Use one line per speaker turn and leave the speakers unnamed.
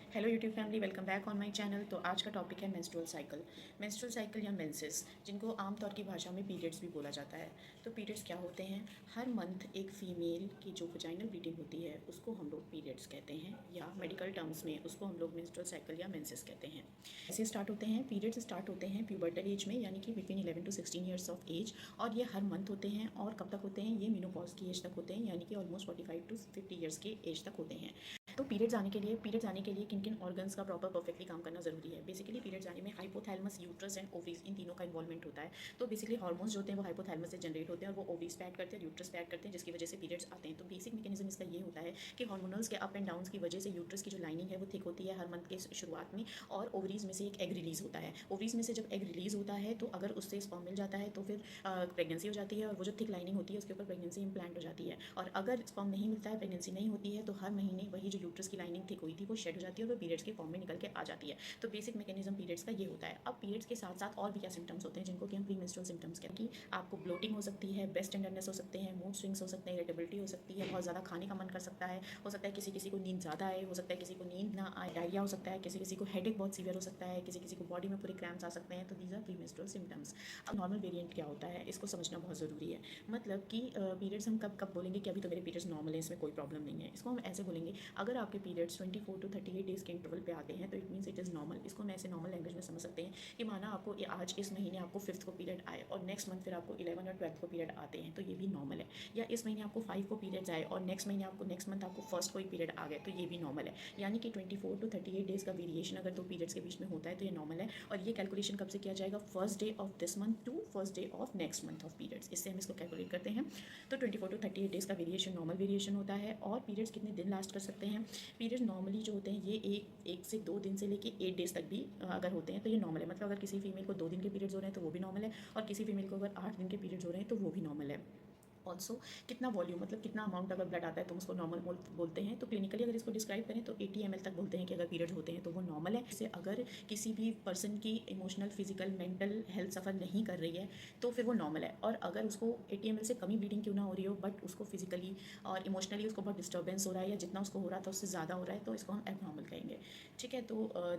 Hello YouTube family, welcome back on my channel. तो आज का टॉपिक है मेंस्ट्रुअल साइकिल। मेंस्ट्रुअल साइकिल या मेंसेस, जिनको आमतौर की भाषा में पीरियड्स भी बोला जाता है। तो पीरियड्स क्या होते हैं? हर मंथ एक फ़ीमेल की जो वजाइनल ब्लीडिंग होती है उसको हम लोग पीरियड्स कहते हैं, या मेडिकल टर्म्स में उसको हम लोग मेंस्ट्रुअल साइकिल या मेंसेस कहते हैं। ऐसे स्टार्ट होते हैं पीरियड्स, स्टार्ट होते हैं प्यूबर्टल एज में, यानी कि between 11 to 16 years of age. और ये हर मंथ होते हैं। और कब तक होते हैं? ये मेनोपॉज की एज तक होते हैं, यानी कि ऑलमोस्ट 45 टू 50 ईयर्स के एज तक होते हैं। तो पीरियड्स आने के लिए किन किन ऑर्गन्स का प्रॉपर परफेक्टली काम करना ज़रूरी है? बेसिकली पीरियड्स आने में हाइपोथैलेमस, यूट्रस एंड ओवरीज, इन तीनों का इन्वॉल्वमेंट होता है। तो बेसिकली हार्मोन्स जो होते हैं वो हाइपोथैलेमस से जनरेट होते हैं और वो ओवरीज पे ऐड करते हैं, यूट्रस पे ऐड करते हैं, जिसकी वजह से पीरियड्स आते हैं। तो बेसिक मैकेनिज्म इसका ये होता है कि हार्मोनल्स के अप एंड डाउन की वजह से यूट्रस की जो लाइनिंग है वो थिक होती है हर मंथ के शुरुआत में, और ओवरीज में से एक एग रिलीज होता है। ओवरीज में से जब एग रिलीज होता है तो अगर उससे स्पर्म मिल जाता है तो फिर प्रेगनेंसी हो जाती है, और वो जो थिक लाइनिंग होती है उसके ऊपर प्रेगनेंसी इंप्लांट हो जाती है। और अगर स्पर्म नहीं मिलता है, प्रेगनेंसी नहीं होती है, तो हर महीने वही जो यूट्रस की लाइनिंग थिक हुई थी वो शेड हो जाती है और वो पीरियड्स के फॉर्म में निकल के आ जाती है। तो बेसिक मैकेनिज्म पीरियड्स का ये होता है। अब पीरियड्स के साथ साथ और भी क्या सिम्टम्स होते हैं जिनको कि हम प्री मेंस्ट्रुअल सिम्टम्स कहते हैं? कि आपको ब्लोटिंग हो सकती है, ब्रेस्ट टेंडरनेस हो सकते हैं, मूड स्विंग्स हो सकते हैं, इरिटेबिलिटी हो सकती है, बहुत ज़्यादा खाने का मन कर सकता है, हो सकता है किसी किसी को नींद ज़्यादा आए, हो सकता है किसी को नींद ना आए, डायरिया हो सकता है, किसी किसी को हेडेक बहुत सीवियर हो सकता है, किसी किसी को बॉडी में पूरे क्रैम्प्स आ सकते हैं। तो these are premenstrual symptoms. अब नॉर्मल वेरिएंट क्या होता है, इसको समझना बहुत ज़रूरी है। मतलब कि पीरियड्स हम कब कब बोलेंगे कि अभी तो मेरे पीरियड्स नॉर्मल है, इसमें कोई प्रॉब्लम नहीं है? इसको हम ऐसे बोलेंगे, अगर आपके पीरियड्स 24 टू 38 डेज़ के इंटरवल पे आते हैं तो it means it is normal. इसको हम ऐसे नॉर्मल लैंग्वेज में समझ सकते हैं कि माना आपको आज इस महीने आपको 5th को पीरियड आए और नेक्स्ट मंथ फिर आपको 11 और 12th को पीरियड आते हैं, तो ये भी नॉर्मल है। या इस महीने आपको 5 को पीरियड्स आए और नेक्स्ट मंथ आपको फर्स्ट को ही पीरियड आ गए, तो ये भी नॉर्मल है। यानी कि 24 टू 38 डेज़ का वेरिएशन अगर दो पीरियड्स के बीच में होता है तो ये नॉर्मल है। और ये कैलकुलेशन कब से किया जाएगा? First day of this month to first day of next month of periods, इससे हम इसको कैलकुलेट करते हैं। तो 24 टू 38 डेज़ का वेरिएशन नॉर्मल वेरिएशन होता है। और पीरियड्स कितने दिन लास्ट कर सकते हैं? पीरियड नॉर्मली जो होते हैं ये एक से 2 दिन से लेके 8 डेज़ तक भी अगर होते हैं तो ये नॉर्मल है। मतलब अगर किसी फीमेल को 2 दिन के पीरियड्स हो रहे हैं तो वो भी नॉर्मल है, और किसी फीमेल को अगर 8 दिन के पीरियड्स हो रहे हैं तो वो भी नॉर्मल है। ऑल्सो कितना वॉल्यूम, मतलब कितना अमाउंट अगर ब्लड आता है तो हम उसको नॉर्मल बोलते हैं। तो क्लिनिकली अगर इसको डिस्क्राइब करें तो 80 ml तक बोलते हैं कि अगर पीरियड होते हैं तो वो नॉर्मल है। इससे अगर किसी भी पर्सन की इमोशनल, फिजिकल, मेंटल हेल्थ सफ़र नहीं कर रही है तो फिर वो नॉर्मल है। और अगर उसको 80 ml से कम ही ब्लीडिंग क्यों ना हो रही हो, बट उसको फिजिकली और इमोशनली उसको बहुत डिस्टर्बेंस हो रहा है, या जितना उसको हो रहा था उससे ज़्यादा हो रहा है, तो इसको हम एबनॉर्मल कहेंगे। ठीक है? तो